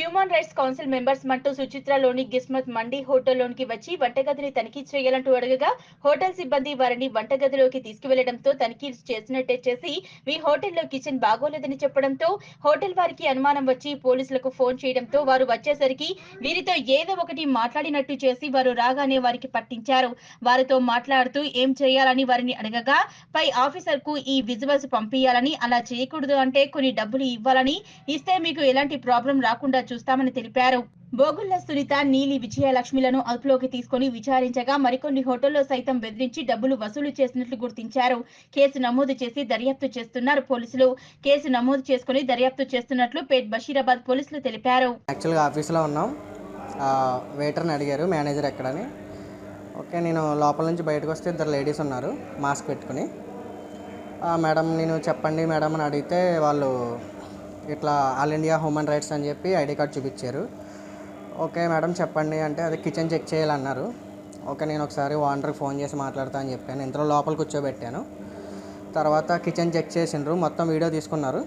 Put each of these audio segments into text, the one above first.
Human rights council members మంటూ సుచిత్రలోని గిస్మత్ మండీ హోటల్లోనికి వచ్చి వంటగదిని తనిఖీ చేయాలంటూ అడగగా హోటల్ సిబ్బంది వారిని వంటగదిలోకి తీసుకువెళ్లడంతో తనిఖీ చేసినట్టే చేసి మీ హోటల్లో కిచెన్ బాగోలేదని చెప్పడంతో హోటల్ వారికి అనుమానం వచ్చి పోలీసులకు ఫోన్ చేయడంతో వారు వచ్చేసరికి వీరితో ఏదో ఒకటి మాట్లాడినట్టు చేసి వారు రాగానే వారికి పట్టించారు. వారితో మాట్లాడుతూ ఏం చేయాలని వారిని అడగగా పై ఆఫీసర్ కు ఈ విజువల్స్ పంపించాలని, అలా చేయకూడదు అంటే కొన్ని డబ్బులు ఇవ్వాలని, ఇస్తే మీకు ఎలాంటి ప్రాబ్లం రాకుండా చూస్తామని తెలిపారు. బోగుళ్ల సునీత, నీలి విజయలక్ష్మిలను అదుపులోకి తీసుకుని విచారించగా మరికొన్ని హోటల్లో సైతం బెదిరించి డబ్బులు వసూలు చేసినట్లు గుర్తించారు. కేసు నమోదు చేసి దర్యాప్తు చేస్తున్నారు పోలీసులు. కేసు నమోదు చేసుకుని దర్యాప్తు చేస్తున్నట్లు పేట్ బషీరాబాద్ పోలీసులు తెలిపారు. యాక్చువల్గా ఆఫీస్లో ఉన్నాం. వెయిటర్ని అడిగారు మేనేజర్ ఎక్కడని. ఓకే, నేను లోపల నుంచి బయటకు వస్తే ఇద్దరు లేడీస్ ఉన్నారు మాస్క్ పెట్టుకుని. మేడం నేను చెప్పండి మేడం అని అడిగితే వాళ్ళు ఇట్లా ఆల్ ఇండియా హ్యూమన్ రైట్స్ అని చెప్పి ఐడి కార్డ్ చూపించారు. ఓకే మేడం చెప్పండి అంటే అది కిచెన్ చెక్ చేయాలన్నారు. ఓకే, నేను ఒకసారి ఓనర్కి ఫోన్ చేసి మాట్లాడతా అని చెప్పాను. ఇంతలో లోపల కూర్చోబెట్టాను. తర్వాత కిచెన్ చెక్ చేసిండ్రు, మొత్తం వీడియో తీసుకున్నారు.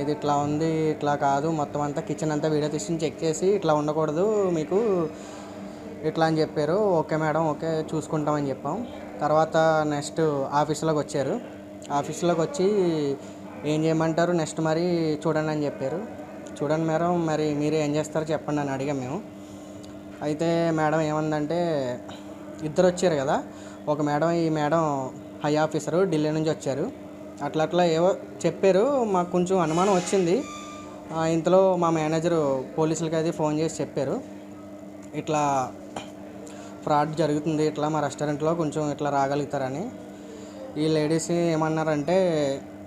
ఇది ఇట్లా ఉంది, ఇట్లా కాదు, మొత్తం అంతా కిచెన్ అంతా వీడియో తీసుకుని చెక్ చేసి ఇట్లా ఉండకూడదు మీకు ఇట్లా అని చెప్పారు. ఓకే మేడం, ఓకే చూసుకుంటామని చెప్పాం. తర్వాత నెక్స్ట్ ఆఫీస్లోకి వచ్చారు. ఆఫీస్లోకి వచ్చి ఏం చేయమంటారు నెక్స్ట్ మరి చూడండి అని చెప్పారు. చూడండి మేడం, మరి మీరు ఏం చేస్తారో చెప్పండి అని అడిగాం మేము. అయితే మేడం ఏమందంటే ఇద్దరు వచ్చారు కదా, ఒక మేడం ఈ మేడం హై ఆఫీసరు ఢిల్లీ నుంచి వచ్చారు. అట్లా ఏవో చెప్పారు, మాకు కొంచెం అనుమానం వచ్చింది. ఇంతలో మా మేనేజరు పోలీసులకి అది ఫోన్ చేసి చెప్పారు, ఇట్లా ఫ్రాడ్ జరుగుతుంది, ఇట్లా మా రెస్టారెంట్లో కొంచెం ఇట్లా రాగలుగుతారని. ఈ లేడీస్ ఏమన్నారంటే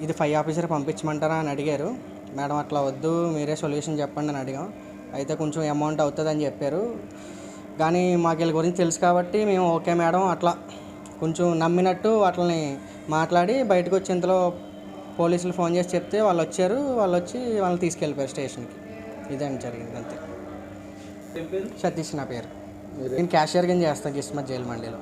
ఇది ఫై ఆఫీసర్ పంపించమంటారా అని అడిగారు. మేడం అట్లా వద్దు, మీరే సొల్యూషన్ చెప్పండి అని అడిగాం. అయితే కొంచెం అమౌంట్ అవుతుందని చెప్పారు. కానీ మాకు వీళ్ళ గురించి తెలుసు కాబట్టి మేము ఓకే మేడం అట్లా కొంచెం నమ్మినట్టు వాటిని మాట్లాడి బయటకు వచ్చి ఇంతలో పోలీసులు ఫోన్ చేసి చెప్తే వాళ్ళు వచ్చారు. వాళ్ళు వచ్చి వాళ్ళని తీసుకెళ్ళిపోయారు స్టేషన్కి. ఇదని జరిగింది అంతే. సతీష్ నా పేరు. నేను క్యాషియర్ కింద చేస్తాను గిస్మత్ జైల్ మండీలో.